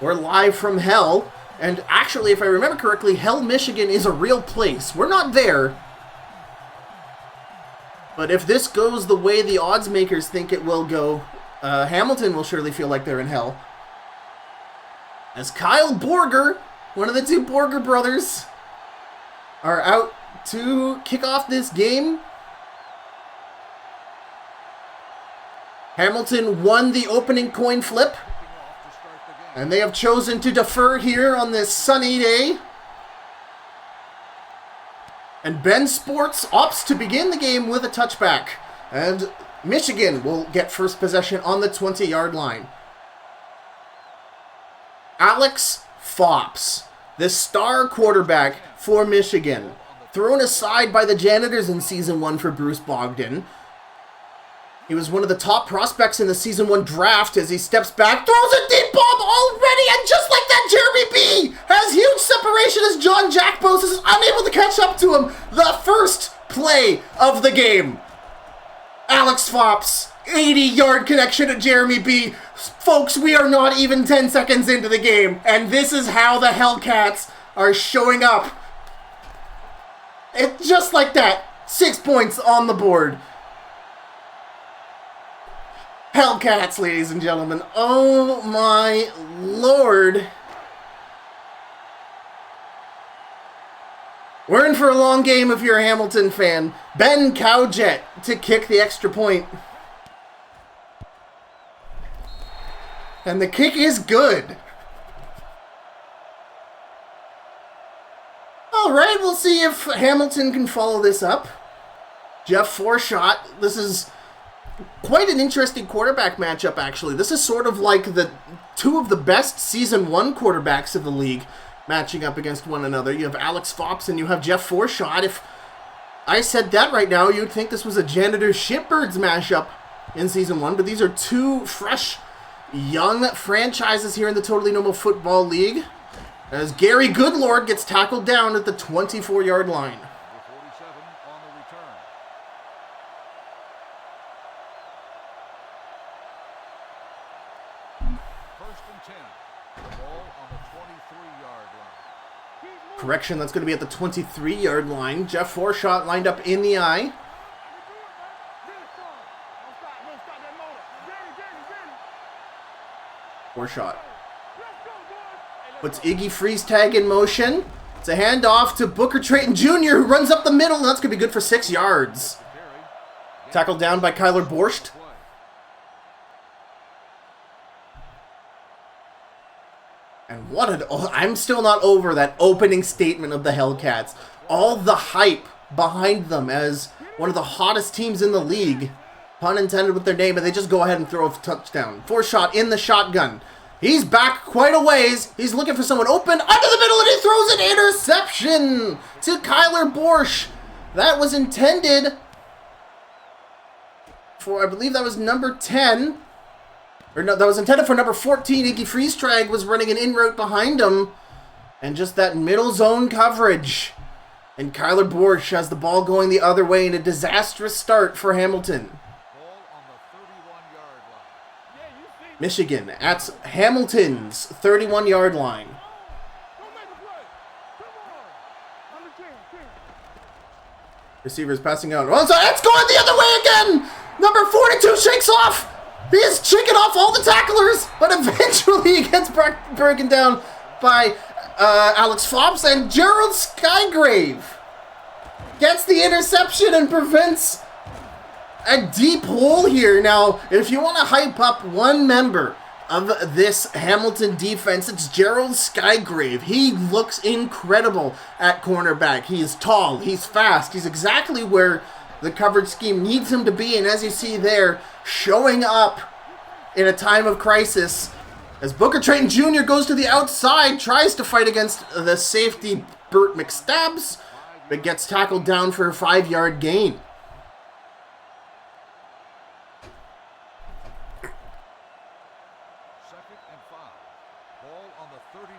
We're live from Hell. And actually, if I remember correctly, Hell, Michigan is a real place. We're not there. But if this goes the way the odds makers think it will go, Hamilton will surely feel like they're in Hell. As Kyle Borger, one of the two Borger brothers, are out to kick off this game. Hamilton won the opening coin flip. And they have chosen to defer here on this sunny day. And Ben Sports opts to begin the game with a touchback. And Michigan will get first possession on the 20-yard line. Alex Fops, the star quarterback for Michigan, thrown aside by the janitors in Season 1 for Bruce Bogdan. He was one of the top prospects in the Season 1 draft as he steps back, throws a deep bomb already, and just like that, Jeremy B has huge separation as John Jackbos is unable to catch up to him. The first play of the game. Alex Fops, 80-yard connection to Jeremy B. Folks, we are not even 10 seconds into the game, and this is how the Hellcats are showing up. It's just like that. 6 points on the board. Hellcats, ladies and gentlemen. Oh my lord. We're in for a long game if you're a Hamilton fan. Ben Cowjet to kick the extra point. And the kick is good. Alright, we'll see if Hamilton can follow this up. Jeff Forshot, this is quite an interesting quarterback matchup, actually. This is sort of like the two of the best Season 1 quarterbacks of the league matching up against one another. You have Alex Fops and you have Jeff Forshot. If I said that right now, you'd think this was a Janitor Shitbirds mashup in Season 1, but these are two fresh, young franchises here in the Totally Normal Football League, as Gary Goodlord gets tackled down at the 24-yard line. Correction, that's going to be at the 23-yard line. Jeff Forshot lined up in the eye. Forshot puts Iggy Freeze tag in motion. It's a handoff to Booker Trayton Jr., who runs up the middle, and that's going to be good for 6 yards. Tackled down by Kyler Borscht. And what an... I'm still not over that opening statement of the Hellcats. All the hype behind them as one of the hottest teams in the league. Pun intended with their name, and they just go ahead and throw a touchdown. Forshot in the shotgun. He's back quite a ways. He's looking for someone open under the middle, and he throws an interception to Kyler Borscht. That was intended for, I believe that was number 10. Or no, that was intended for number 14. Iggy Freestrag was running an in route behind him. And just that middle zone coverage. And Kyler Borscht has the ball going the other way in a disastrous start for Hamilton. Michigan at Hamilton's 31-yard line. Receivers passing out. Oh, so it's going the other way again! Number 42 shakes off! He is shaking off all the tacklers, but eventually he gets broken down by Alex Fops, and Gerald Skygrave gets the interception and prevents a deep hole here. Now, if you want to hype up one member of this Hamilton defense, it's Gerald Skygrave. He looks incredible at cornerback. He is tall, he's fast, he's exactly where the coverage scheme needs him to be, and as you see there, showing up in a time of crisis as Booker Trayton Jr. goes to the outside, tries to fight against the safety Burt McStabs, but gets tackled down for a 5-yard gain.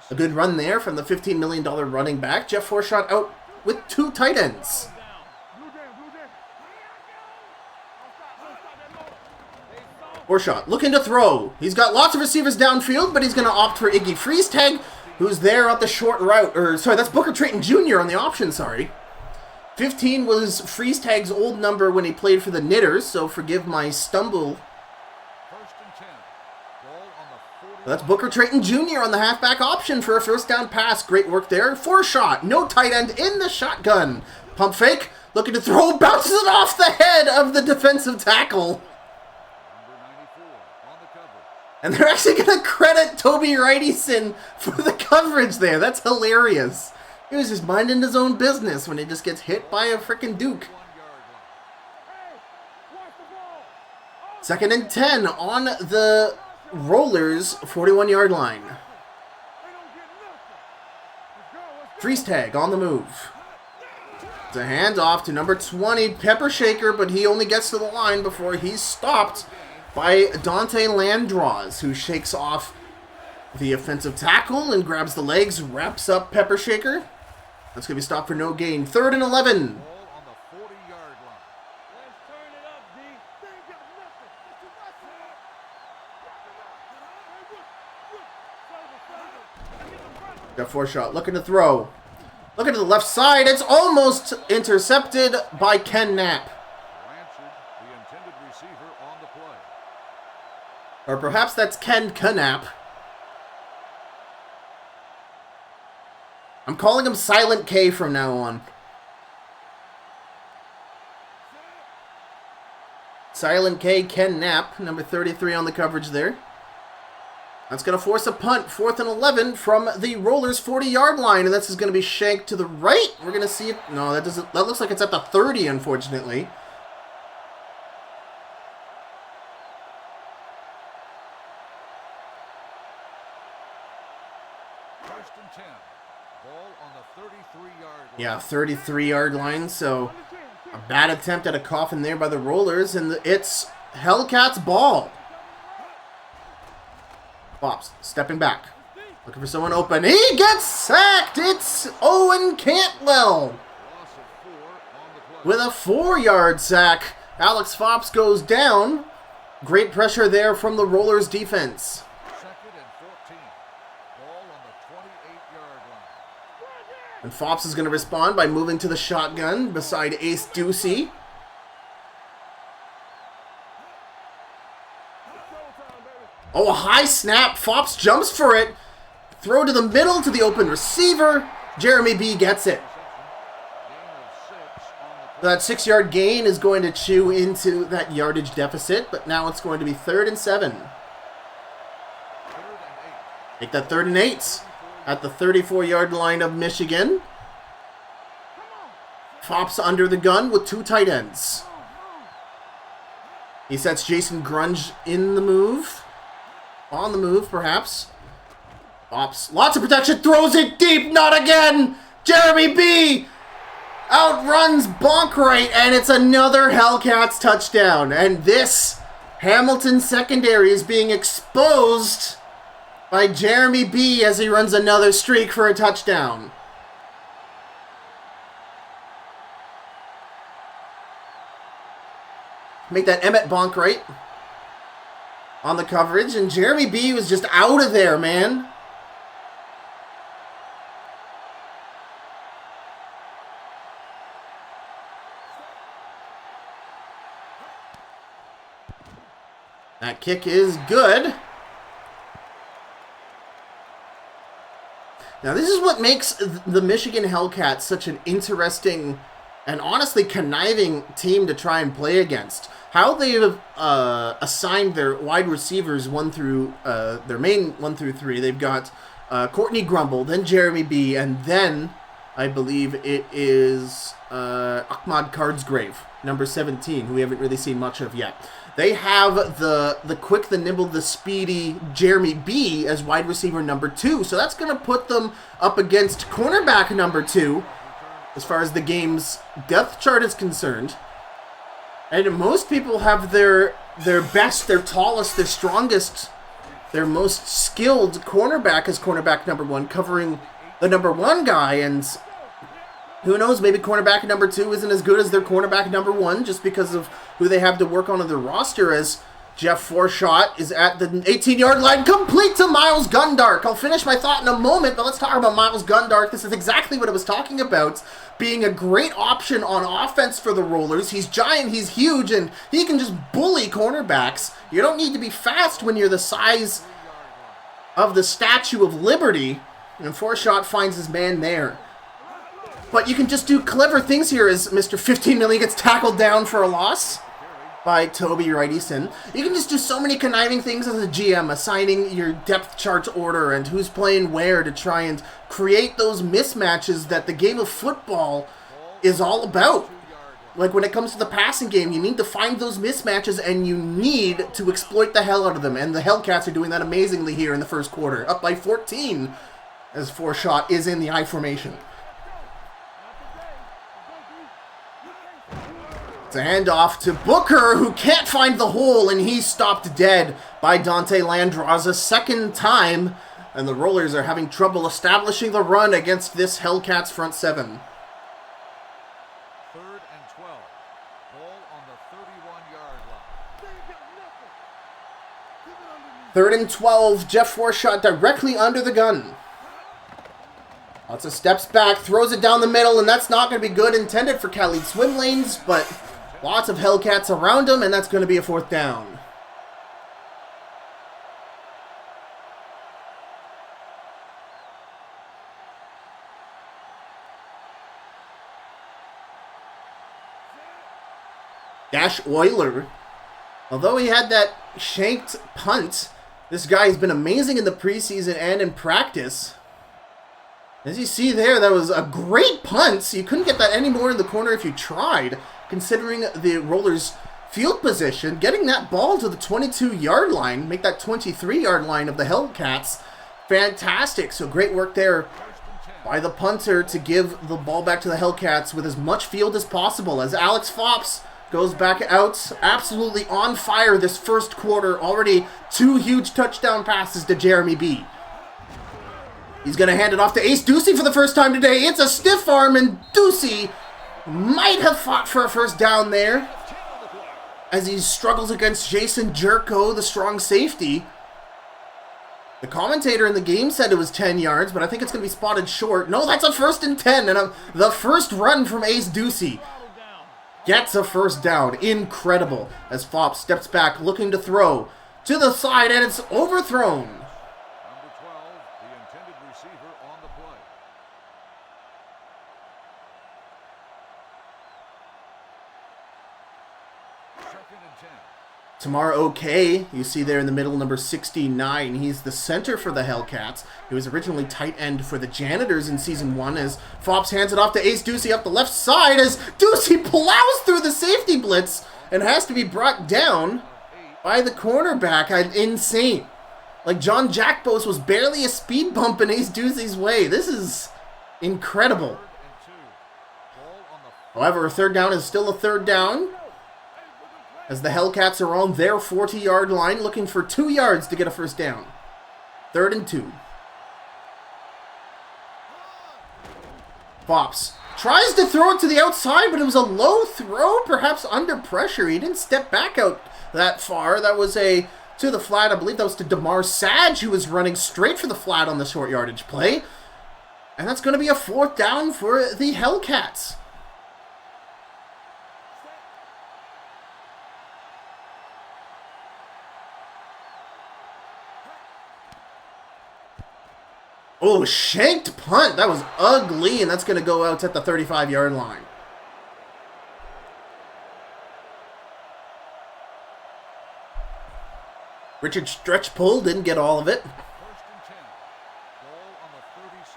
A good run there from the $15 million running back. Jeff Forshot out with 2 tight ends. Shot, looking to throw. He's got lots of receivers downfield, but he's going to opt for Iggy Freestag, who's there at the short route. Or, sorry, that's Booker Trayton Jr. on the option, sorry. 15 was Freestag's old number when he played for the Knitters, so forgive my stumble. That's Booker Trayton Jr. on the halfback option for a first down pass. Great work there. Shot, no tight end in the shotgun. Pump fake, looking to throw, bounces it off the head of the defensive tackle. And they're actually going to credit Toby Wrightson for the coverage there. That's hilarious. He was just minding his own business when he just gets hit by a freaking Duke. 2nd and 10 on the Rollers' 41-yard line. Freestag on the move. It's a handoff to number 20, Pepper Shaker, but he only gets to the line before he's stopped by Dante Landros, who shakes off the offensive tackle and grabs the legs, wraps up Pepper Shaker. That's going to be stopped for no gain. 3rd and 11. Got Shot, looking to throw. Looking to the left side. It's almost intercepted by Ken Knapp. Or perhaps that's Ken Knapp. I'm calling him Silent K from now on. Silent K, Ken Knapp, number 33 on the coverage there. That's going to force a punt, 4th and 11 from the Rollers' 40-yard line, and this is going to be shanked to the right. We're going to see it. No, that doesn't. That looks like it's at the 30, unfortunately. Yeah, 33-yard line, so a bad attempt at a coffin there by the Rollers, and it's Hellcats ball. Fops stepping back, looking for someone open. He gets sacked! It's Owen Cantwell with a 4-yard sack. Alex Fops goes down. Great pressure there from the Rollers defense. And Fops is going to respond by moving to the shotgun beside Ace Ducey. Oh, a high snap. Fops jumps for it. Throw to the middle to the open receiver. Jeremy B gets it. That 6-yard gain is going to chew into that yardage deficit, but now it's going to be 3rd and 7. Take that 3rd and 8. At the 34-yard line of Michigan. Fops under the gun with 2 tight ends. He sets Jason Grunge in the move. On the move, perhaps. Fops, lots of protection, throws it deep, not again! Jeremy B outruns Bonkright, and it's another Hellcats touchdown. And this Hamilton secondary is being exposed by Jeremy B as he runs another streak for a touchdown. Make that Emmett Bonkright on the coverage, and Jeremy B was just out of there, man. That kick is good. Now, this is what makes the Michigan Hellcats such an interesting and honestly conniving team to try and play against. How they've assigned their wide receivers their main 1 through 3. They've got Courtney Grumble, then Jeremy B, and then I believe it is Ahmad Cardsgrave, number 17, who we haven't really seen much of yet. They have the quick, the nimble, the speedy Jeremy B as wide receiver number 2. So that's going to put them up against cornerback number 2 as far as the game's depth chart is concerned. And most people have their best, their tallest, their strongest, their most skilled cornerback as cornerback number 1, covering the number 1 guy. And who knows, maybe cornerback number 2 isn't as good as their cornerback number 1 just because of who they have to work on in their roster, as Jeff Forshot is at the 18-yard line, complete to Miles Gundark. I'll finish my thought in a moment, but let's talk about Miles Gundark. This is exactly what I was talking about, being a great option on offense for the Rollers. He's giant, he's huge, and he can just bully cornerbacks. You don't need to be fast when you're the size of the Statue of Liberty, and Forshot finds his man there. But you can just do clever things here as Mr. 15 million gets tackled down for a loss by Toby Wright-Easton. You can just do so many conniving things as a GM, assigning your depth chart order and who's playing where to try and create those mismatches that the game of football is all about. Like when it comes to the passing game, you need to find those mismatches and you need to exploit the hell out of them. And the Hellcats are doing that amazingly here in the first quarter, up by 14 as Forshot is in the I formation. It's a handoff to Booker, who can't find the hole, and he's stopped dead by Dante Landros a second time, and the Rollers are having trouble establishing the run against this Hellcats front seven. 3rd and 12. Ball on the 31-yard line. 3rd and 12, Jeff Forshot directly under the gun. Lots of steps back, throws it down the middle, and that's not going to be good. Intended for Khalid swim lanes, but lots of Hellcats around him, and that's going to be a 4th down. Dash Euler, although he had that shanked punt, this guy has been amazing in the preseason and in practice. As you see there, that was a great punt. You couldn't get that any more in the corner if you tried, considering the Rollers' field position. Getting that ball to the 22-yard line, make that 23-yard line of the Hellcats, fantastic. So great work there by the punter to give the ball back to the Hellcats with as much field as possible. As Alex Fops goes back out, absolutely on fire this first quarter. Already 2 huge touchdown passes to Jeremy B. He's going to hand it off to Ace Ducey for the first time today. It's a stiff arm, and Ducey might have fought for a first down there as he struggles against Jason Jerko, the strong safety. The commentator in the game said it was 10 yards, but I think it's going to be spotted short. No, that's a 1st and 10, and the first run from Ace Ducey gets a first down. Incredible as Fopp steps back looking to throw to the side, and it's overthrown. Tamar OK, you see there in the middle, number 69. He's the center for the Hellcats. He was originally tight end for the Janitors in Season 1 as Fops hands it off to Ace Ducey up the left side as Ducey plows through the safety blitz and has to be brought down by the cornerback. Insane. Like John Jackbos was barely a speed bump in Ace Ducey's way. This is incredible. However, a 3rd down is still a 3rd down, as the Hellcats are on their 40-yard line looking for 2 yards to get a first down. 3rd and 2. Fops tries to throw it to the outside, but it was a low throw, perhaps under pressure. He didn't step back out that far. That was to the flat. I believe that was to DeMar Sage, who was running straight for the flat on the short yardage play. And that's going to be a 4th down for the Hellcats. Oh, shanked punt. That was ugly, and that's going to go out at the 35-yard line. Richard stretch pull, didn't get all of it. 1st and 10. Ball on the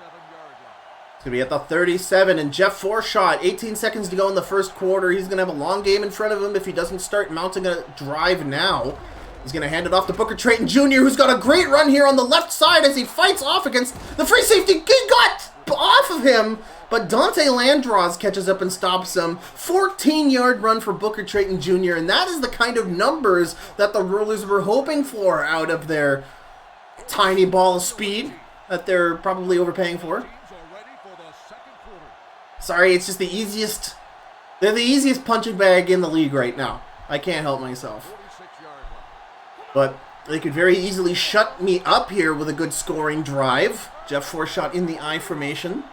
37-yard line. It's going to be at the 37, and Jeff Forshot, 18 seconds to go in the first quarter. He's going to have a long game in front of him if he doesn't start mounting a drive now. He's going to hand it off to Booker Trayton Jr., who's got a great run here on the left side as he fights off against the free safety. He got off of him, but Dante Landros catches up and stops him. 14-yard run for Booker Trayton Jr., and that is the kind of numbers that the Rollers were hoping for out of their tiny ball of speed that they're probably overpaying for. Sorry, it's just the easiest. They're the easiest punching bag in the league right now. I can't help myself. But they could very easily shut me up here with a good scoring drive. Jeff Forshaw in the I formation.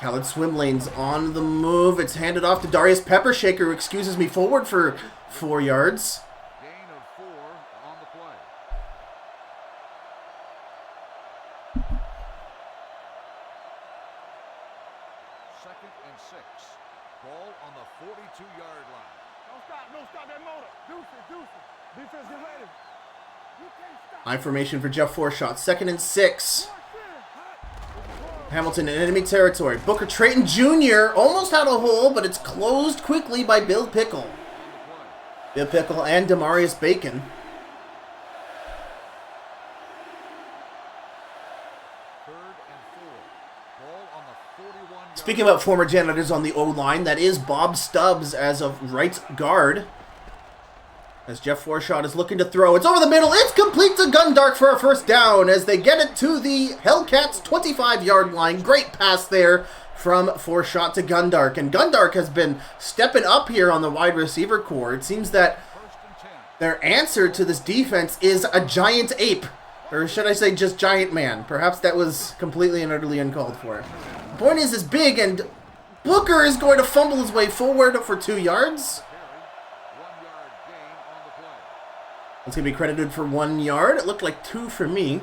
Khaled swim lanes on the move. It's handed off to Darius Peppershaker, who excuses me forward for 4 yards. Gain of 4 on the play. Second and 6. Ball on the 42-yard line. Don't stop that motor. Deuce it. Defense, get ready. You can't stop. I formation for Jeff Forshaw. 2nd and 6. Hamilton in enemy territory. Booker Trayton Jr. almost had a hole, but it's closed quickly by Bill Pickle. Bill Pickle and Demarius Bacon. Third and 4. Ball on the 41-yard. Speaking about former janitors on the O-line, that is Bob Stubbs as of right guard. As Jeff Forshaw is looking to throw. It's over the middle. It's complete to Gundark for a first down as they get it to the Hellcats 25-yard line. Great pass there from Forshaw to Gundark. And Gundark has been stepping up here on the wide receiver core. It seems that First and 10. their answer to this defense is a giant ape. Or should I say just giant man. Perhaps that was completely and utterly uncalled for. The point is big, and Booker is going to fumble his way forward for 2 yards. 1-yard gain on the play. It's going to be credited for 1 yard. It looked like 2 for me.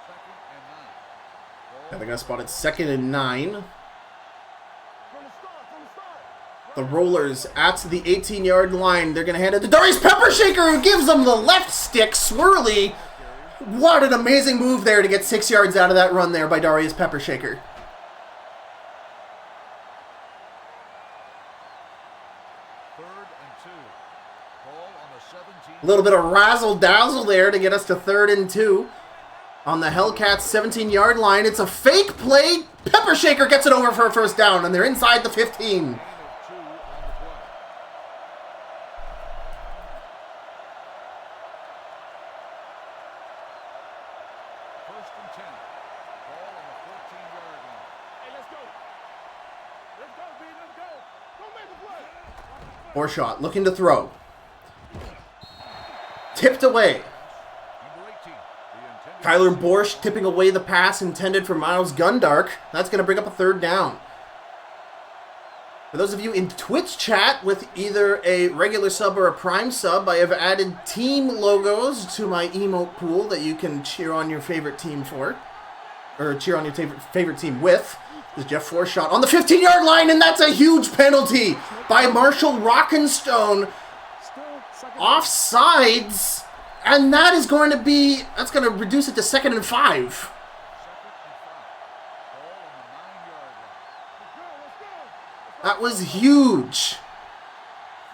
Second and 9. I Ball think I spotted 2nd and 9. From the start. The Rollers at the 18-yard line. They're going to hand it to Darius Peppershaker, who gives them the left stick swirly. What an amazing move there to get 6 yards out of that run there by Darius Peppershaker. Third and 2. Ball on the 17. A little bit of razzle-dazzle there to get us to 3rd and 2. On the Hellcats 17-yard line, it's a fake play. Peppershaker gets it over for a first down, and they're inside the 15. Gain of 2 on the play. First and 10. Ball on the 14-yard line. Hey, let's go. Let's go, B. Let's go. Don't make the play. Forshaw looking to throw. Tipped away. Number 18. The intended Kyler Borsch tipping away the pass intended for Miles Gundark. That's going to bring up a 3rd down. For those of you in Twitch chat with either a regular sub or a prime sub, I have added team logos to my emote pool that you can cheer on your favorite team for. Or cheer on your favorite team with. This is Jeff Forshaw on the 15-yard line, and that's a huge penalty by Marshall Rockenstone. Offsides, and that's going to reduce it to 2nd and 5. second and 5. Ball on the 9-yard line. That was huge.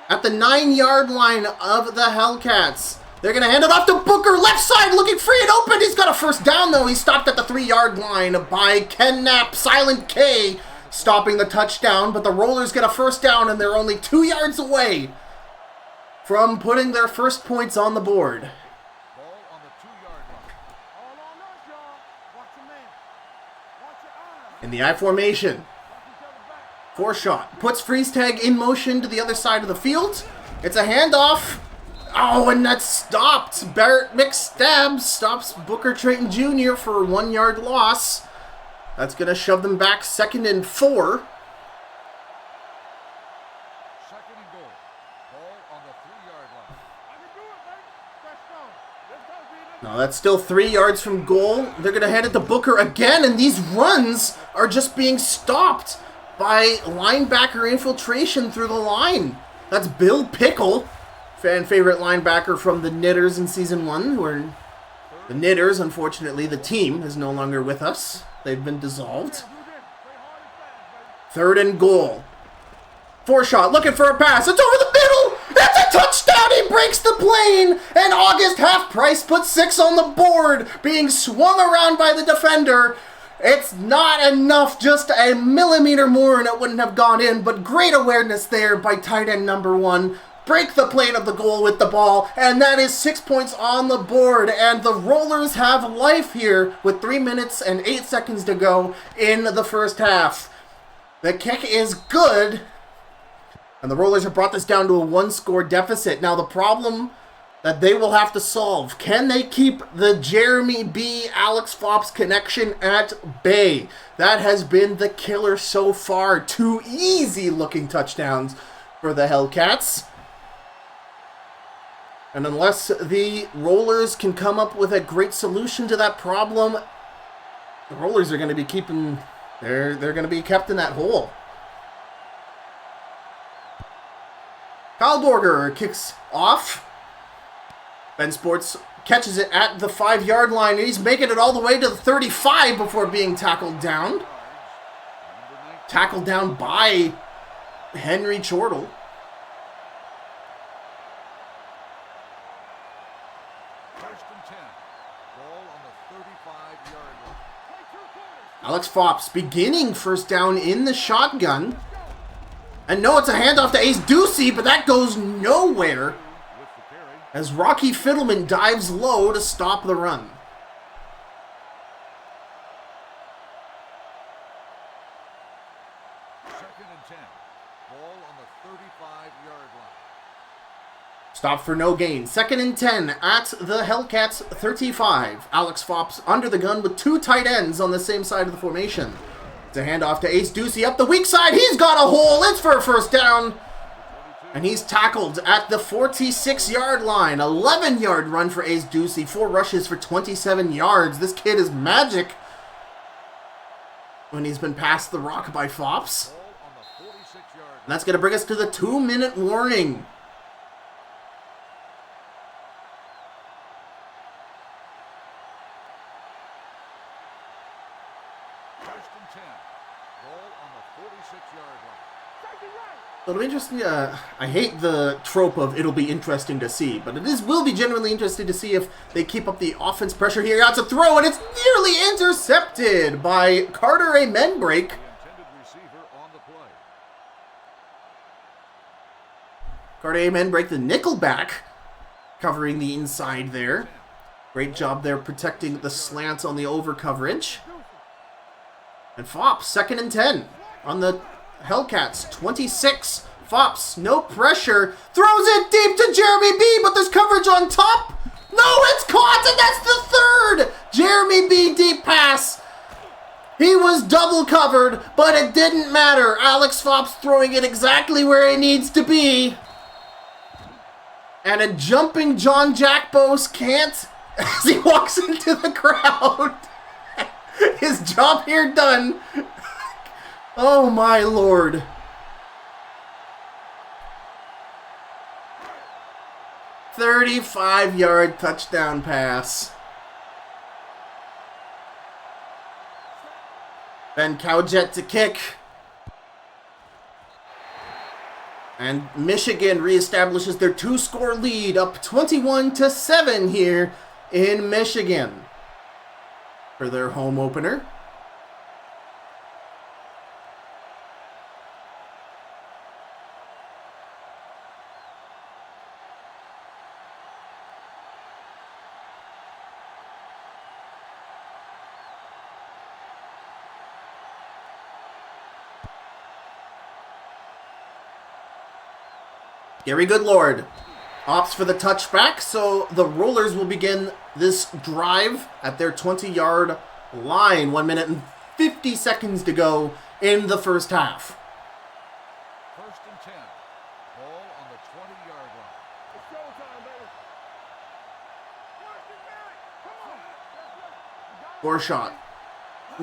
At the 9-yard line of the Hellcats. They're going to hand it off to Booker. Left side looking free and open. He's got a first down, though. He's stopped at the 3-yard line by Ken Knapp. Silent K stopping the touchdown. But the Rollers get a first down, and they're only 2 yards away from putting their first points on the board. Ball on the 2-yard line. All on us, y'all. Watch your man. Watch your eyes. In the I formation. Watch each other back. Forshaw puts freeze tag in motion to the other side of the field. It's a handoff. Oh, and that's stopped. Barrett McStab stops Booker Trayton Jr. for a 1-yard loss. That's going to shove them back 2nd and 4. Second and goal. Ball on the 3-yard line. I can do it, baby. Let's go. Let's go, B. Let's No, that's still 3 yards from goal. They're going to hand it to Booker again, and these runs are just being stopped by linebacker infiltration through the line. That's Bill Pickle, fan favorite linebacker from the Knitters in Season 1, who are the Knitters. Unfortunately, the team is no longer with us. They've been dissolved. do this. Play hard and fast, baby. 3rd and goal. Forshaw looking for a pass. It's over the middle. That's a touchdown. He breaks the plane. And August Half Price puts 6 on the board, being swung around by the defender. It's not enough, just a millimeter more, and it wouldn't have gone in. But great awareness there by tight end number 1. Break the plane of the goal with the ball, and that is 6 points on the board. And the Rollers have life here with 3 minutes and 8 seconds to go in the first half. The kick is good. And the Rollers have brought this down to a 1-score deficit. Now the problem that they will have to solve, can they keep the Jeremy B. Alex Fops connection at bay? That has been the killer so far. 2 easy-looking touchdowns for the Hellcats. And unless the Rollers can come up with a great solution to that problem, the Rollers are going to be keeping... They're going to be kept in that hole. Kyle Borger kicks off. Ben Sports catches it at the 5-yard line, and he's making it all the way to the 35 before being tackled down. Tackled down by Henry Chortle. First and 10. Ball on the 35-yard line. Alex Fops beginning first down in the shotgun. And no, it's a handoff to Ace Ducey, but that goes nowhere With the carry. as Rocky Fiddleman dives low to stop the run. Second and 10. Ball on the 35-yard line. Stop for no gain. Second and 10 at the Hellcats 35. Alex Fops under the gun with 2 tight ends on the same side of the formation. It's a handoff to Ace Ducey up the weak side. He's got a hole. It's for a first down. And he's tackled at the 46-yard line. 11-yard run for Ace Ducey. 4 rushes for 27 yards. This kid is magic when he's been passed the rock by Fops. Ball on the 46-yard line. And that's going to bring us to the 2-minute warning. First and 10. Ball on the 46-yard line. Take it right. It'll be interesting. I hate the trope of it'll be interesting to see, but will be genuinely interesting to see if they keep up the offense pressure here. That's a throw, and it's nearly intercepted by Carter A. Menbrake. The intended receiver on the play. Carter A. Menbrake, the nickelback, covering the inside there. Great job there protecting the slants on the over coverage. And Fops, second and 10 on the Hellcats, 26. Fops, no pressure, throws it deep to Jeremy B, but there's coverage on top. No, it's caught, and that's the 3rd Jeremy B deep pass. He was double covered, but it didn't matter. Alex Fops throwing it exactly where it needs to be. And a jumping John Jack Bose can't as he walks into the crowd. His job here done. Oh my lord. "35-yard touchdown pass. Ben Cowjet to kick. And Michigan reestablishes their 2-score lead, up 21-7 here in Michigan for their home opener. Gary Goodlord opts for the touchback, so the Rollers will begin this drive at their 20-yard line. 1 minute and 50 seconds to go in the first half. First and 10. Ball on the 20-yard line. It's showtime, baby. Watch it, man. Come on. Shot.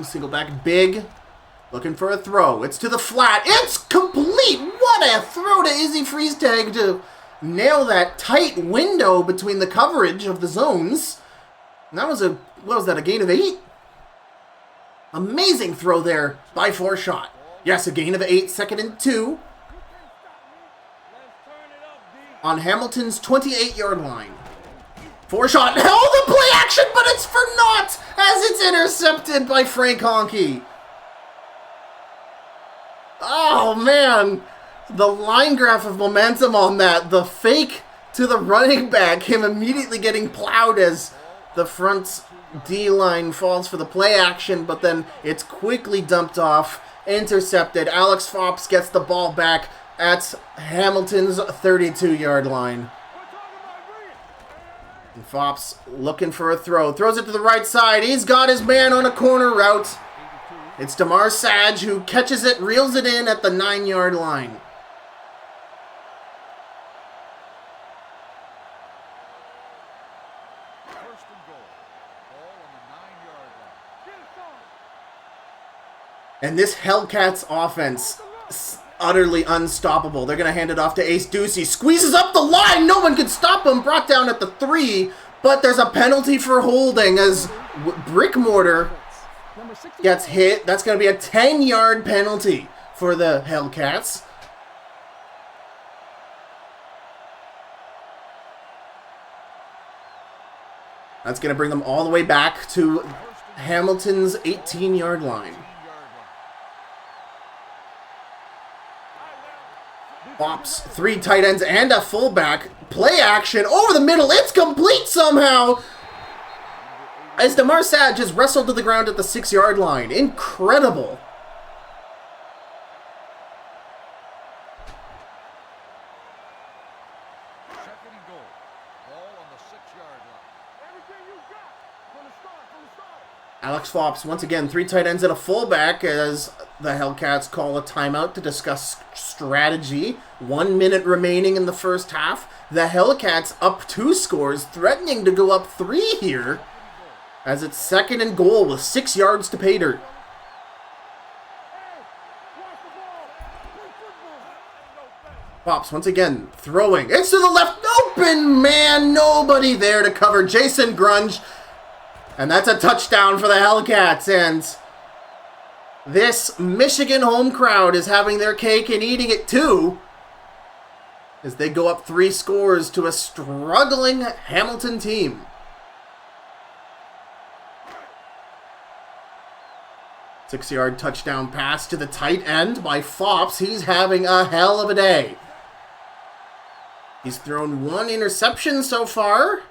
Single back big. Looking for a throw. It's to the flat. It's complete. What a throw to Izzy Freestag to nail that tight window between the coverage of the zones. And that was a gain of 8? Amazing throw there by Shot. Yes, a gain of 8, second and 2 Let's turn it up, D. on Hamilton's 28-yard line. Shot held the play action, but it's for naught as it's intercepted by Frank Honke. Oh, man. The line graph of momentum on that. The fake to the running back. Him immediately getting plowed as the front D-line falls for the play action. But then it's quickly dumped off. intercepted. Alex Fops gets the ball back at Hamilton's 32-yard line. And Fops looking for a throw. Throws it to the right side. He's got his man on a corner route. It's Damar Sage who catches it, reels it in at the 9-yard line. First and goal. Ball on the 9-yard line. And this Hellcats offense is utterly unstoppable. They're going to hand it off to Ace Ducey. Squeezes up the line. No one can stop him. Brought down at the 3. But there's a penalty for holding as Brick Mortar gets hit. That's going to be a 10-yard penalty for the Hellcats. That's going to bring them all the way back to Hamilton's 18-yard line. Fops, 3 tight ends and a fullback. Play action over the middle. It's complete somehow. As Damar Sage is wrestled to the ground at the 6-yard line. Incredible. Second and goal. Ball on the 6-yard line. Everything you got from the start. Alex Fops, once again, 3 tight ends and a fullback as the Hellcats call a timeout to discuss strategy. 1 minute remaining in the first half. The Hellcats up 2 scores, threatening to go up 3 here. As it's second and goal with 6 yards to pay dirt. Fops once again throwing. It's to the left. Open man. Nobody there to cover Jason Grunge. And that's a touchdown for the Hellcats. And this Michigan home crowd is having their cake and eating it too, as they go up 3 scores to a struggling Hamilton team. Six-yard touchdown pass to the tight end by Fops. He's having a hell of a day. He's thrown 1 interception so far,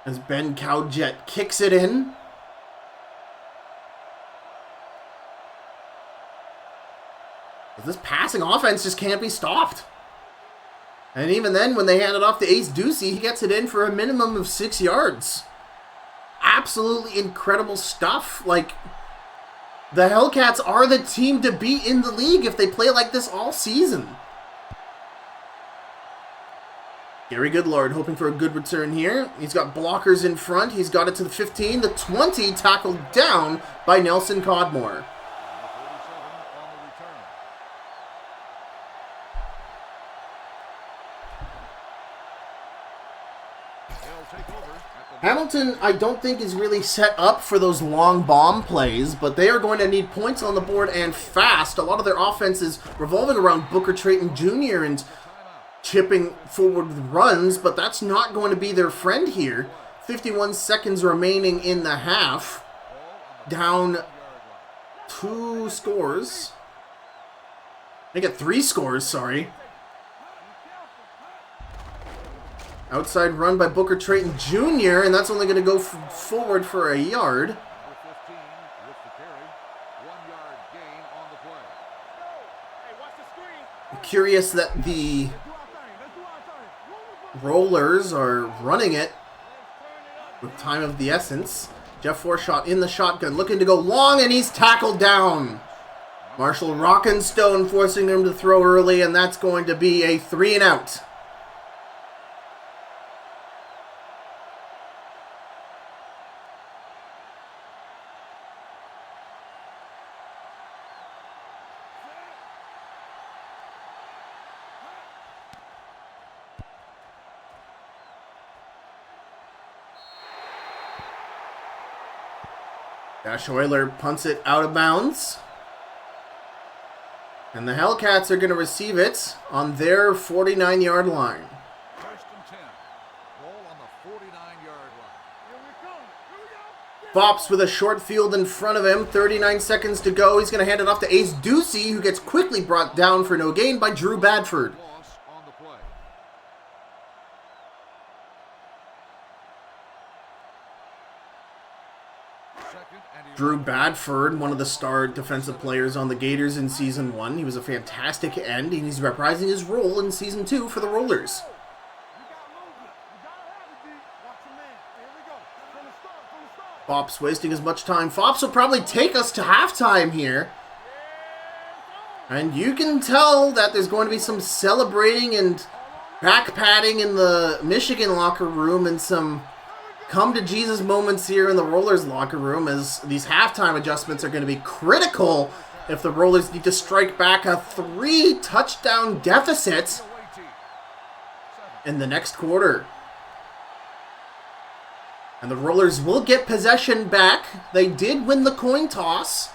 as Ben Cowjet kicks it in. This passing offense just can't be stopped. And even then, when they hand it off to Ace Ducey, he gets it in for a minimum of 6 yards. Absolutely incredible stuff. Like, the Hellcats are the team to beat in the league if they play like this all season. Gary Goodlord hoping for a good return here. He's got blockers in front. He's got it to the 15. The 20 tackled down by Nelson Codmore. Hamilton, I don't think, is really set up for those long bomb plays, but they are going to need points on the board and fast. A lot of their offense is revolving around Booker Trayton Jr. and chipping forward with runs, but that's not going to be their friend here. 51 seconds remaining in the half. Down 2 scores. They get 3 scores, sorry. Outside run by Booker Trayton Jr., and that's only going to go forward for a yard. I'm curious that the Rollers are running it with time of the essence. Jeff Forshot in the shotgun, looking to go long, and he's tackled down. Marshall Rockenstone forcing him to throw early, and that's going to be a 3-and-out. Dash Euler punts it out of bounds. And the Hellcats are going to receive it on their 49-yard line. First and 10. Ball on the 49-yard line. Fops with a short field in front of him. 39 seconds to go. He's going to hand it off to Ace Ducey, who gets quickly brought down for no gain by Drew Badford. Loss on the play. Second and Drew Badford, one of the star defensive players on the Gators in Season 1. He was a fantastic end, and he's reprising his role in Season 2 for the Rollers. Fops wasting as much time. Fops will probably take us to halftime here. And you can tell that there's going to be some celebrating and back patting in the Michigan locker room and some come to Jesus moments here in the Rollers locker room, as these halftime adjustments are going to be critical if the Rollers need to strike back a 3-touchdown deficit in the next quarter. And the Rollers will get possession back. They did win the coin toss.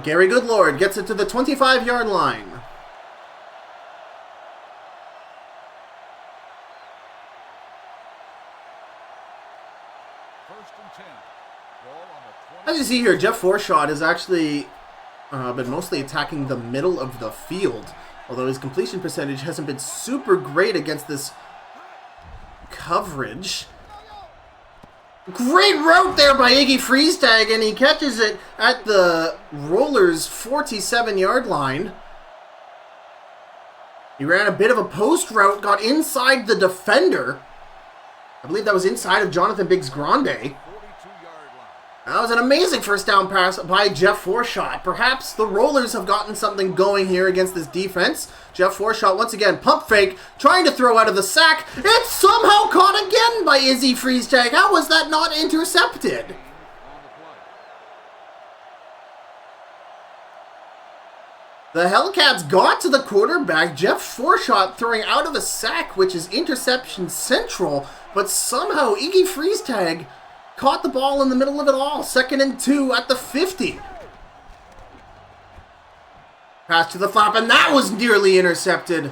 Gary Goodlord gets it to the 25-yard line. As you see here, Jeff Forshaw has actually been mostly attacking the middle of the field, although his completion percentage hasn't been super great against this coverage. Great route there by Iggy Freestag, and he catches it at the Rollers' 47-yard line. He ran a bit of a post route, got inside the defender. I believe that was inside of Jonathan Biggs-Grande. That was an amazing first down pass by Jeff Forshaw. Perhaps the Rollers have gotten something going here against this defense. Jeff Forshaw once again, pump fake, trying to throw out of the sack. It's somehow caught again by Izzy Freestag. How was that not intercepted? The Hellcats got to the quarterback. Jeff Forshaw throwing out of a sack, which is interception central, but somehow Iggy Freestag caught the ball in the middle of it all. 2nd and 2 at the 50. Pass to the flop, and that was nearly intercepted.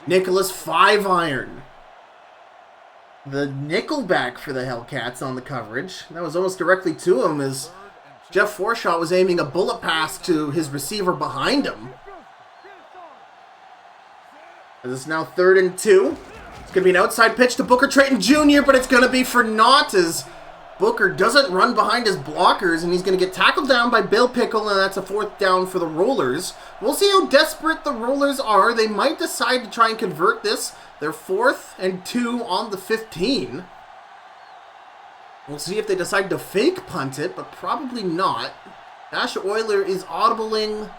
Nicholas 5-iron. The nickelback for the Hellcats on the coverage. That was almost directly to him as Jeff Forshaw was aiming a bullet pass to his receiver behind him. As it's now 3rd and 2. It's going to be an outside pitch to Booker Trayton Jr., but it's going to be for naught as Booker doesn't run behind his blockers, and he's going to get tackled down by Bill Pickle, and that's a 4th down for the Rollers. We'll see how desperate the Rollers are. They might decide to try and convert this. They're 4th and 2 on the 15. We'll see if they decide to fake punt it, but probably not. Dash Euler is audibling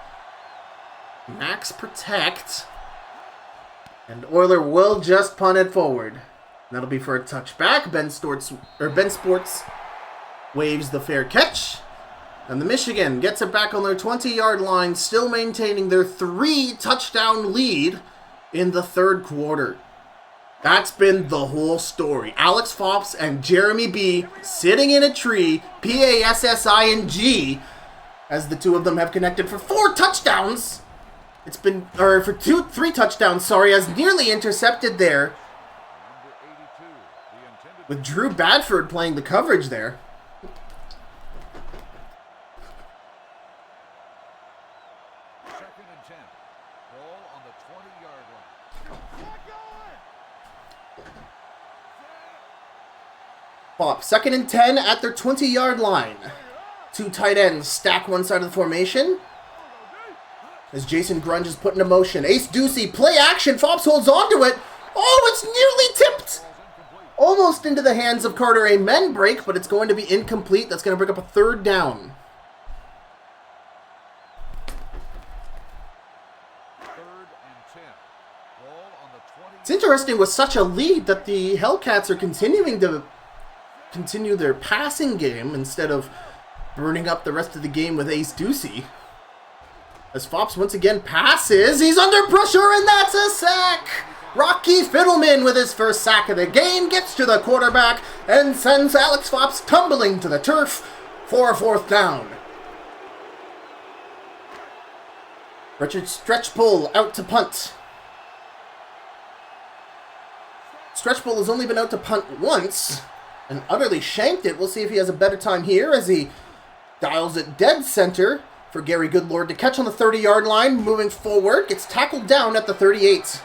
max protect. And Euler will just punt it forward. That'll be for a touchback. Ben Sports waves the fair catch. And the Michigan gets it back on their 20-yard line, still maintaining their 3-touchdown lead in the 3rd quarter. That's been the whole story. Alex Fops and Jeremy B sitting in a tree, P-A-S-S-I-N-G, as the two of them have connected for 4 touchdowns. It's been, or for 3 touchdowns, sorry, as nearly intercepted there. With Drew Badford playing the coverage there. Pop, 2nd and 10 at their 20-yard line. 2 tight ends stack one side of the formation. As Jason Grunge is put into motion. Ace Ducey, play action. Fops holds onto it. Oh, it's nearly tipped. Almost into the hands of Carter. A men break, but it's going to be incomplete. That's going to bring up a 3rd down. 3rd and 10. Ball on the 20. It's interesting with such a lead that the Hellcats are continuing to continue their passing game instead of burning up the rest of the game with Ace Ducey. As Fops once again passes, he's under pressure, and that's a sack! Rocky Fiddleman with his first sack of the game gets to the quarterback and sends Alex Fops tumbling to the turf for a 4th down. Richard stretch pull out to punt. Stretch Bull has only been out to punt once and utterly shanked it. We'll see if he has a better time here as he dials it dead center for Gary Goodlord to catch on the 30-yard line. Moving forward, gets tackled down at the 38.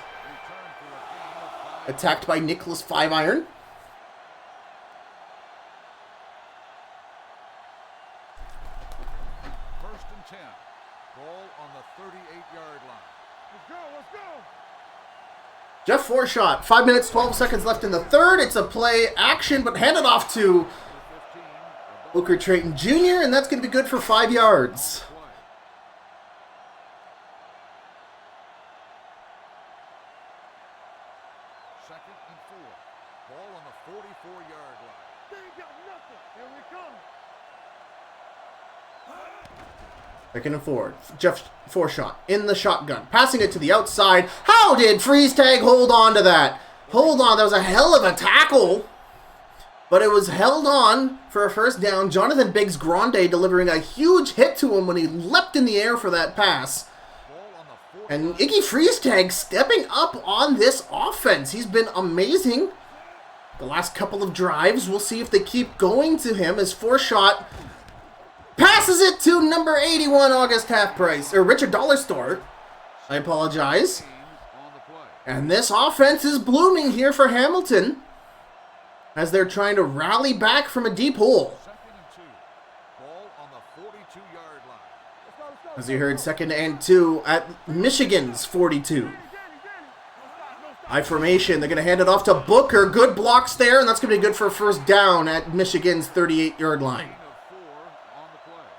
Attacked by Nicholas 5-iron. First and 10. Ball on the 38-yard line. Let's go, let's go. Jeff Forshot, 5 minutes, 12 seconds left in the third. It's a play action, but handed off to 15. Booker Trayton Jr., and that's going to be good for 5 yards. Second and 4. Ball on the 44-yard line. They ain't got nothing. Here we come. Second and 4. Jeff Forshot in the shotgun. Passing it to the outside. How did Freeze Tag hold on to that? Hold on. That was a hell of a tackle. But it was held on for a first down. Jonathan Biggs Grande delivering a huge hit to him when he leapt in the air for that pass. Ball on the 40. And Iggy Freeze Tag stepping up on this offense. He's been amazing the last couple of drives. We'll see if they keep going to him as Forshot passes it to number 81, August Half Price, or Richard Dollar Store. I apologize. On the play. And this offense is blooming here for Hamilton as they're trying to rally back from a deep hole. Second and 2. Ball on the 42-yard line. Let's go, let's go. As you heard, second and 2 at Michigan's 42. Danny. High formation. They're going to hand it off to Booker. Good blocks there, and that's going to be good for a first down at Michigan's 38-yard line. Of 4 on the play.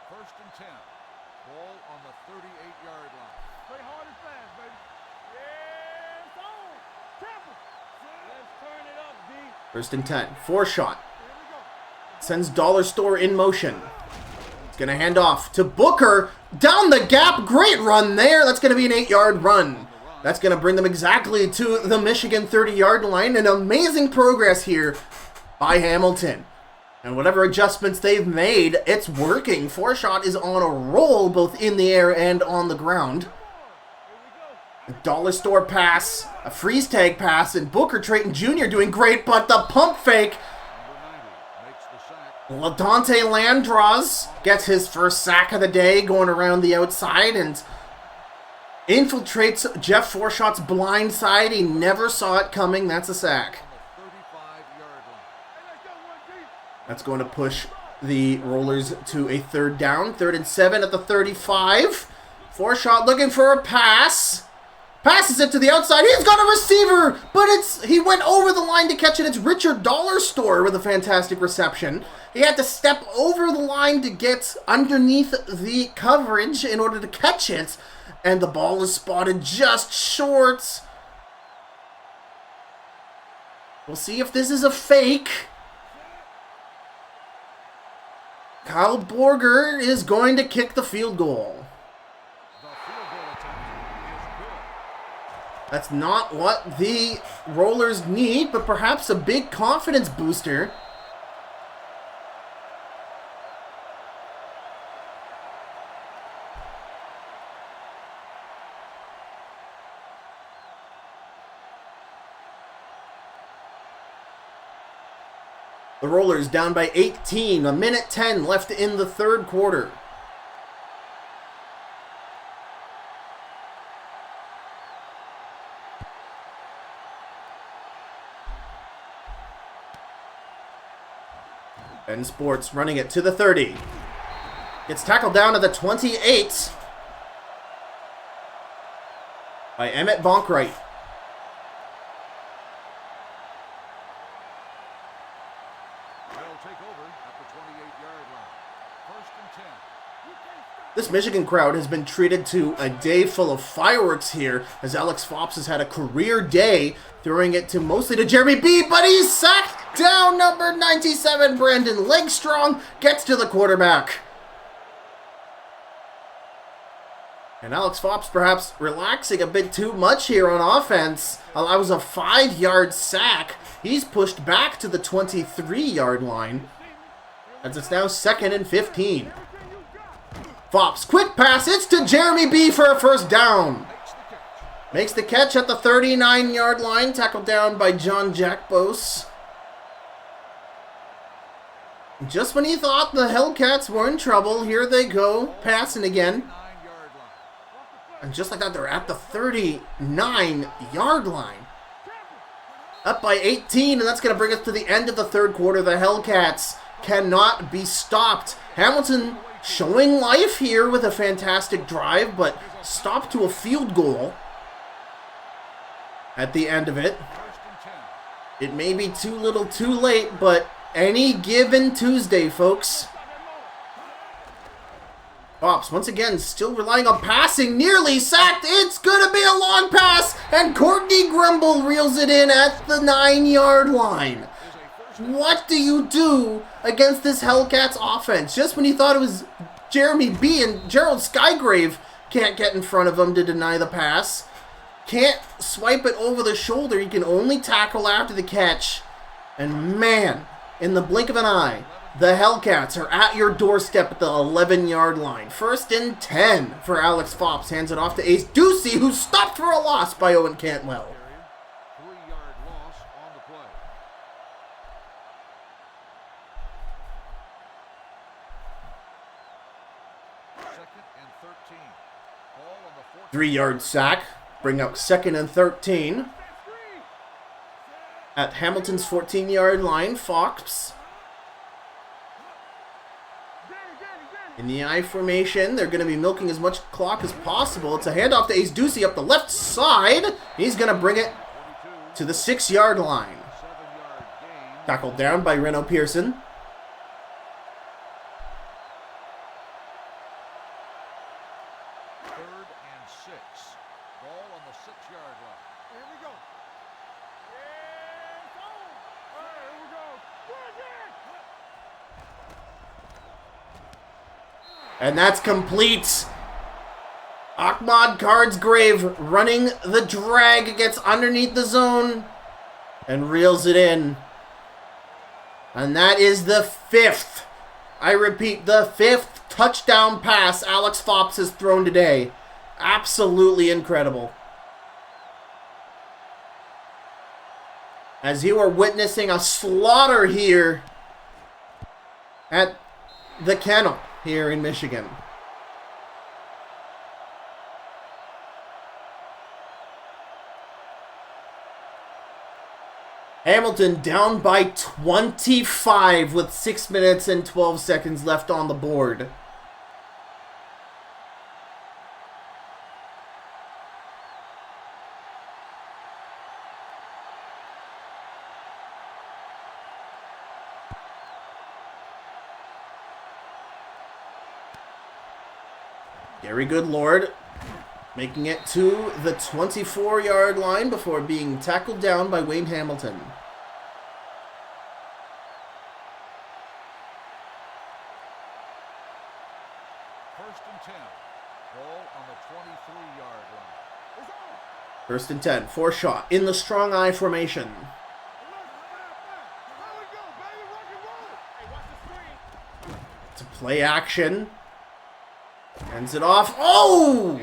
First and 10. Ball on the 38-yard line. Play hard and fast, baby. Yeah, it's on. Temple. Let's turn it up, D. First and 10. Forshot Here we go. sends Dollar Store in motion. It's going to hand off to Booker. Down the gap. Great run there. That's going to be an 8-yard run. That's going to bring them exactly to the Michigan 30-yard line. An amazing progress here by Hamilton. And whatever adjustments they've made, it's working. Forshot is on a roll both in the air and on the ground. A Dollar Store pass, a Freeze Tag pass, and Booker Trayton Jr. doing great, but the pump fake. Number 90 makes the sack. LaDonte Landros gets his first sack of the day going around the outside and infiltrates Jeff Forshot's blind side. He never saw it coming. That's a sack. On the 35-yard line. Hey, let's go, 1D. That's going to push the Rollers to a third down. 3rd and 7 at the 35. Forshot looking for a pass. Passes it to the outside. He's got a receiver, but he went over the line to catch it. It's Richard Dollar Store with a fantastic reception. He had to step over the line to get underneath the coverage in order to catch it. And the ball is spotted just short. We'll see if this is a fake. Kyle Borger is going to kick the field goal. The field goal attempt is good. That's not what the Rollers need, but perhaps a big confidence booster. The Rollers down by 18, a minute 10 left in the third quarter. Ben Sports running it to the 30. Gets tackled down to the 28 by Emmett Bonkright. They'll take over at the 28-yard line. First and 10. This Michigan crowd has been treated to a day full of fireworks here as Alex Fops has had a career day, throwing it mostly to Jeremy B, but he's sacked down. Number 97, Brandon Legstrong, gets to the quarterback. And Alex Fops perhaps relaxing a bit too much here on offense. Allows a 5-yard sack. He's pushed back to the 23-yard line as it's now 2nd and 15. Fops, quick pass. It's to Jeremy B for a first down. Makes the catch at the 39-yard line. Tackled down by John Jackbos. Just when he thought the Hellcats were in trouble, here they go, passing again. And just like that, they're at the 39-yard line. Up by 18, and that's going to bring us to the end of the third quarter. The Hellcats cannot be stopped. Hamilton showing life here with a fantastic drive, but stopped to a field goal at the end of it. It may be too little too late, but any given Tuesday, folks. Fops, once again, still relying on passing. Nearly sacked. It's going to be a long pass. And Courtney Grumble reels it in at the 9-yard line. What do you do against this Hellcats offense? Just when you thought it was Jeremy B. and Gerald Skygrave can't get in front of him to deny the pass. Can't swipe it over the shoulder. You can only tackle after the catch. And man, in the blink of an eye, the Hellcats are at your doorstep at the 11-yard line. 1st and 10 for Alex Fops. Hands it off to Ace Ducey, who's stopped for a loss by Owen Cantwell. 3-yard loss on the play. 2nd and 13. Ball on the 3-yard sack. Bring up 2nd and 13. At Hamilton's 14-yard line, Fox. In the I formation, they're going to be milking as much clock as possible. It's a handoff to Ace Ducey up the left side. He's going to bring it to the 6-yard line. Tackled down by Reno Pearson. And that's complete. Ahmad Cardsgrave running the drag, gets underneath the zone and reels it in. And that is the 5th. I repeat, the 5th touchdown pass Alex Fops has thrown today. Absolutely incredible. As you are witnessing a slaughter here at the kennel here in Michigan. Hamilton down by 25 with 6 minutes and 12 seconds left on the board. Gary Goodlord making it to the 24-yard line before being tackled down by Wayne Hamilton. First and 10. Ball on the 23-yard line. 1st and 10. 4-shot in the strong I formation. To play action. Hands it off. Oh!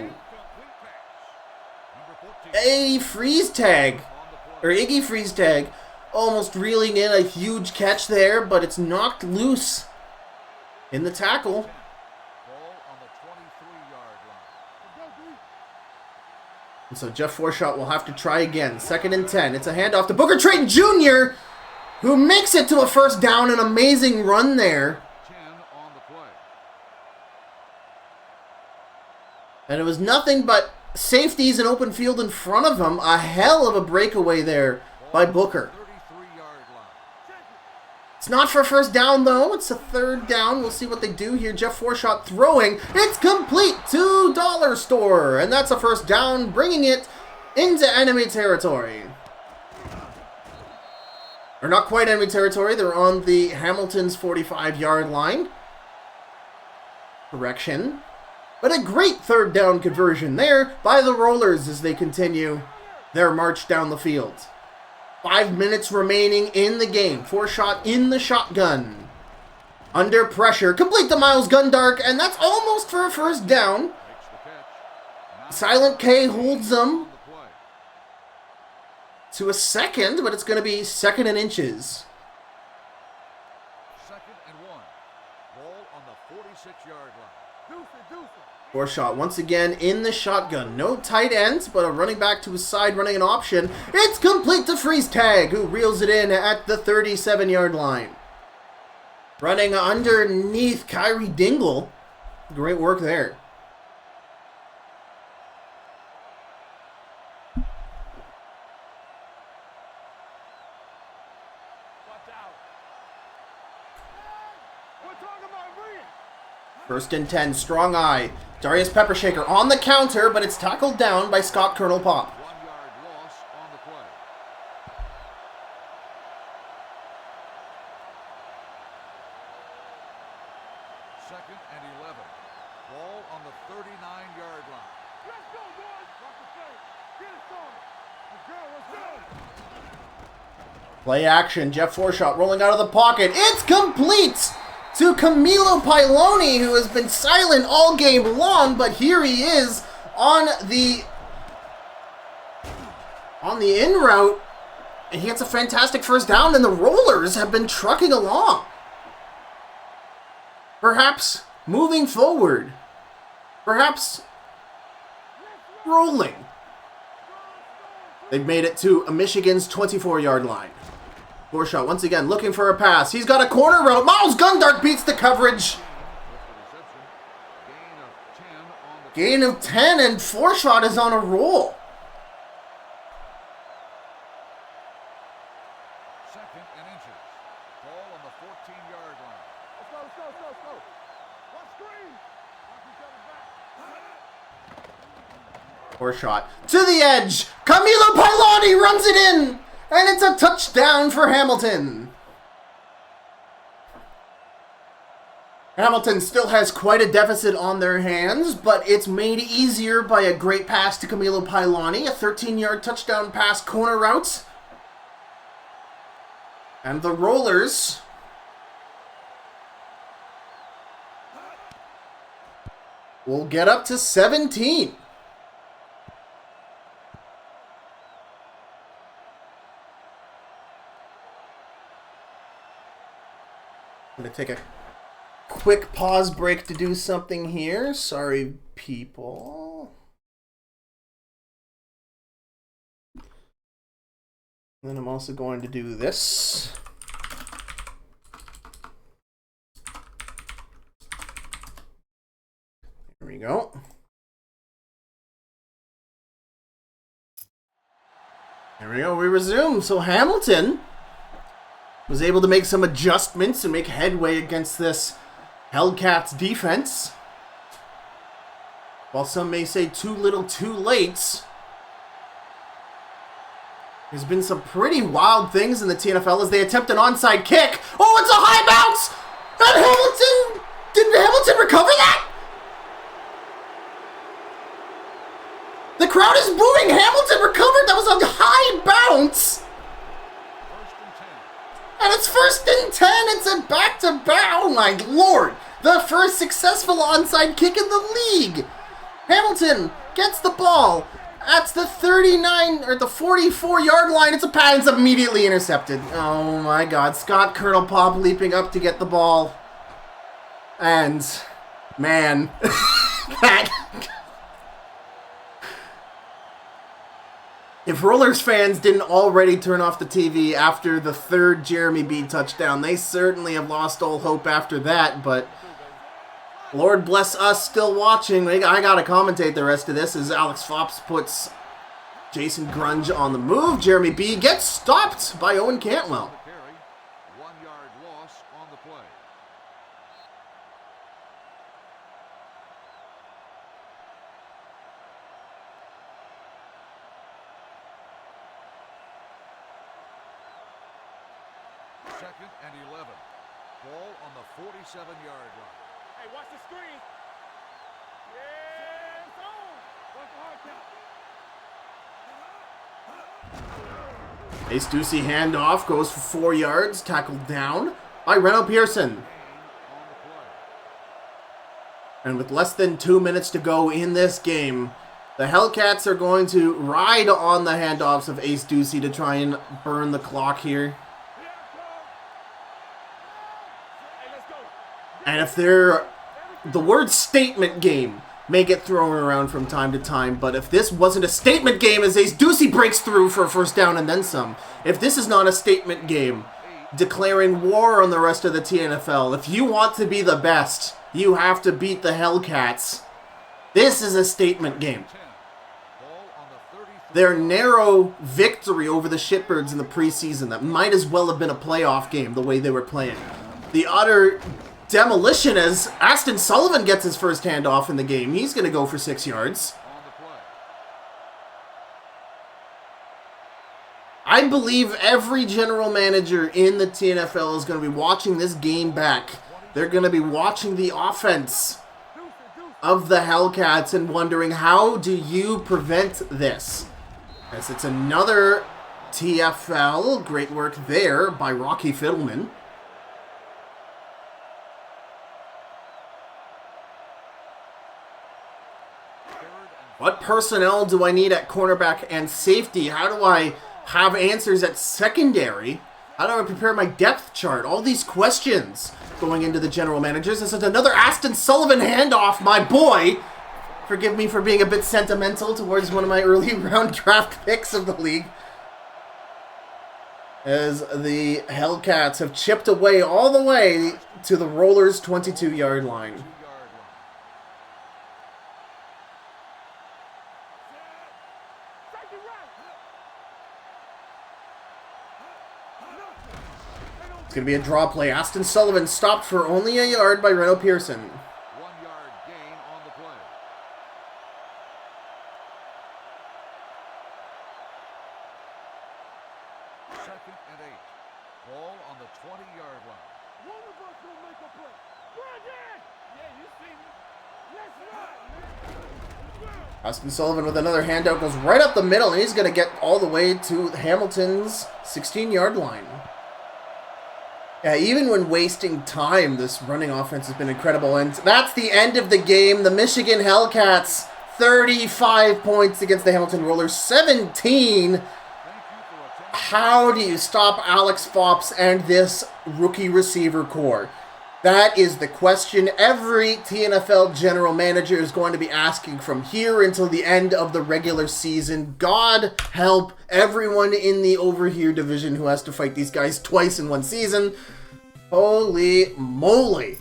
Iggy Freeze tag. Almost reeling in a huge catch there, but it's knocked loose in the tackle. Ball on the 23-yard line. And so Jeff Forshot will have to try again. 2nd and 10. It's a handoff to Booker Trayton Jr., who makes it to a first down. An amazing run there. 10 on the play. And it was nothing but safeties and open field in front of him. A hell of a breakaway there by Booker. 33-yard line. It's not for first down, though. It's a 3rd down. We'll see what they do here. Jeff Forshot throwing. It's complete to Dollar Store. And that's a first down, bringing it into enemy territory. Or not quite enemy territory. They're on the Hamilton's 45-yard line. Correction. But a great 3rd down conversion there by the Rollers as they continue their march down the field. 5 minutes remaining in the game. Forshot in the shotgun. Under pressure. Complete to Miles Gundark, and that's almost for a first down. Makes the catch. Silent K holds them On the play. to a second, but it's going to be 2nd and inches. 2nd and 1. Ball on the 46-yard line. Deuce. Forshaw once again in the shotgun. No tight ends, but a running back to his side running an option. It's complete to Freeze Tag, who reels it in at the 37-yard line. Running underneath Kyrie Dingle. Great work there. Watch out. We're talking about Rhea. 1st and 10, strong eye. Darius Peppershaker on the counter, but it's tackled down by Scott Colonel Pop. 1-yard loss on the play. 2nd and 11. Ball on the 39-yard line. Let's go, boys. Rock the play. Get it started. Let's go. Play action. Jeff Forshaw rolling out of the pocket. It's complete to Camilo Piloni, who has been silent all game long, but here he is on the in route, and he gets a fantastic first down, and the Rollers have been trucking along. Perhaps moving forward. Perhaps rolling. They've made it to a Michigan's 24-yard line. Forshaw once again looking for a pass. He's got a corner route. Miles Gundark beats the coverage. Gain of 10, and Forshaw is on a roll. 2nd and inches. Ball on the 14-yard line. Let's go. One screen. Watch each other back. Forshaw to the edge. Camilo Piloni runs it in. And it's a touchdown for Hamilton. Hamilton still has quite a deficit on their hands, but it's made easier by a great pass to Camilo Piloni, a 13-yard touchdown pass corner route. And the Rollers will get up to 17. I'm going to take a quick pause break to do something here. Sorry, people. Then I'm also going to do this. There we go. There we go. We resume. So Hamilton was able to make some adjustments and make headway against this Hellcats defense. While some may say too little too late, there's been some pretty wild things in the TNFL as they attempt an onside kick. Oh, it's a high bounce! And Hamilton! Did Hamilton recover that? The crowd is booing. Hamilton recovered. That was a high bounce. And it's 1st and 10. It's a back-to-back. Oh my lord. The first successful onside kick in the league. Hamilton gets the ball at the 39 or the 44-yard line. It's a pass. It's immediately intercepted. Oh my god. Scott Colonel Pop leaping up to get the ball. And man, if Rollers fans didn't already turn off the TV after the 3rd Jeremy B touchdown, they certainly have lost all hope after that, but Lord bless us still watching. I gotta commentate the rest of this as Alex Fops puts Jason Grunge on the move. Jeremy B gets stopped by Owen Cantwell. 1-yard loss on the play. Second and 11. Ball on the 47-yard line. Hey, watch the screen. Yeah, it's on. What's the hard count? Ace Ducey handoff goes for 4 yards, tackled down by Reno Pearson. And with less than 2 minutes to go in this game, the Hellcats are going to ride on the handoffs of Ace Ducey to try and burn the clock here. And if they're... The word statement game may get thrown around from time to time, but if this wasn't a statement game as Ace Ducey breaks through for a first down and then some, if this is not a statement game declaring war on the rest of the TNFL, if you want to be the best, you have to beat the Hellcats. This is a statement game. Their narrow victory over the Shitbirds in the preseason that might as well have been a playoff game the way they were playing. The utter demolition as Aston Sullivan gets his first handoff in the game. He's going to go for 6 yards. I believe every general manager in the TNFL is going to be watching this game back. They're going to be watching the offense of the Hellcats and wondering, how do you prevent this? As it's another TFL. Great work there by Rocky Fiddleman. What personnel do I need at cornerback and safety? How do I have answers at secondary? How do I prepare my depth chart? All these questions going into the general managers. This is another Aston Sullivan handoff, my boy. Forgive me for being a bit sentimental towards one of my early round draft picks of the league. As the Hellcats have chipped away all the way to the Rollers' 22-yard line. It's going to be a draw play. Aston Sullivan stopped for only a yard by Reno Pearson. 1 yard gain on the play. Second and 8. Ball on the 20-yard line. One of us will make a play. Brandon! Yeah, you see me. Let's run. Aston Sullivan with another handout goes right up the middle, and he's going to get all the way to Hamilton's 16-yard line. Yeah, even when wasting time, this running offense has been incredible. And that's the end of the game. The Michigan Hellcats, 35 points against the Hamilton Rollers, 17. How do you stop Alex Fops and this rookie receiver core? That is the question every TNFL general manager is going to be asking from here until the end of the regular season. God help everyone in the over here division who has to fight these guys twice in one season. Holy moly.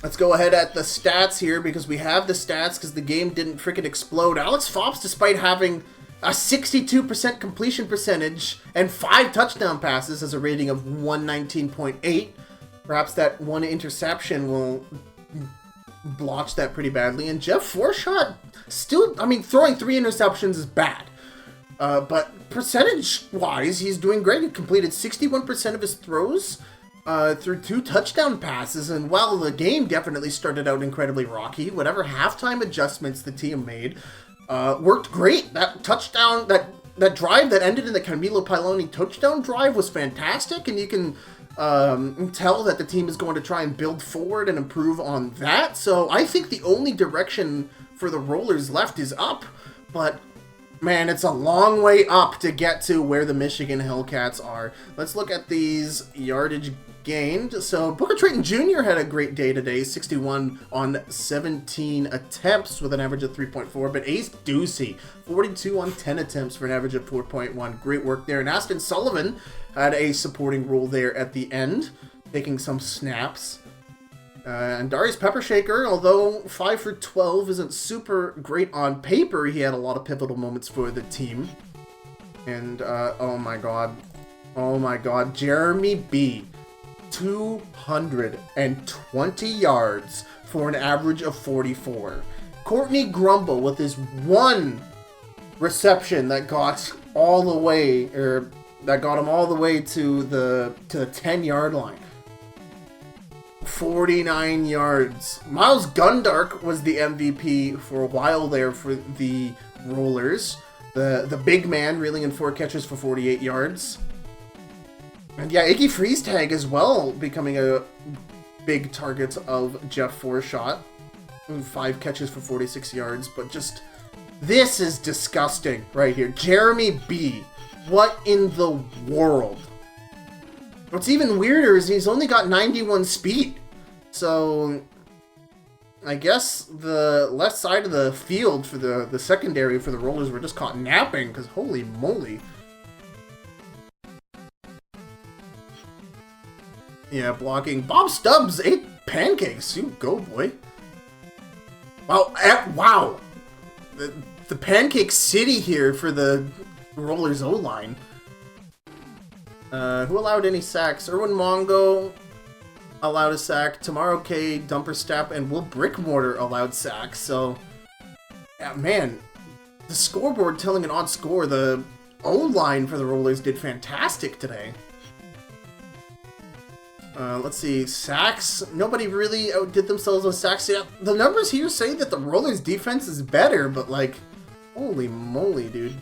Let's go ahead at the stats here because we have the stats because the game didn't freaking explode. Alex Fops, despite having a 62% completion percentage and 5 touchdown passes, has a rating of 119.8. Perhaps that one interception will blotch that pretty badly. And Jeff Forshot still, I mean, throwing 3 interceptions is bad. But percentage-wise, he's doing great. He completed 61% of his throws through 2 touchdown passes. And while the game definitely started out incredibly rocky, whatever halftime adjustments the team made worked great. That touchdown, that drive that ended in the Camilo Piloni touchdown drive was fantastic. And you can tell that the team is going to try and build forward and improve on that. So I think the only direction for the Rollers left is up. But man, it's a long way up to get to where the Michigan Hellcats are. Let's look at these yardage gained. So Booker Trayton Jr. had a great day today, 61 on 17 attempts with an average of 3.4. But Ace Ducey, 42 on 10 attempts for an average of 4.1. Great work there. And Aston Sullivan had a supporting role there at the end, taking some snaps. And Darius Peppershaker, although 5 for 12 isn't super great on paper, he had a lot of pivotal moments for the team. And, oh my god, Jeremy B. 220 yards for an average of 44. Courtney Grumble with his 1 reception that got all the way, that got him all the way to the 10-yard line. 49 yards. Miles Gundark was the MVP for a while there for the Rollers. The big man reeling in 4 catches for 48 yards. And yeah, Iggy Freestag as well, becoming a big targets of Jeff Forshot. 5 catches for 46 yards, but just... This is disgusting right here. Jeremy B. What in the world? What's even weirder is he's only got 91 speed. So, I guess the left side of the field for the secondary for the Rollers were just caught napping, because holy moly. Yeah, blocking. Bob Stubbs ate pancakes. You go, boy. Wow. Wow. The Pancake City here for the Rollers O-line. Who allowed any sacks? Erwin Mongo allowed a sack. Tamaro K, Dumperstap, and Will Brickmortar allowed sacks. So, yeah, man, the scoreboard telling an odd score. The O-line for the Rollers did fantastic today. Let's see, sacks. Nobody really outdid themselves with sacks. Yeah, the numbers here say that the Rollers' defense is better, but like, holy moly, dude.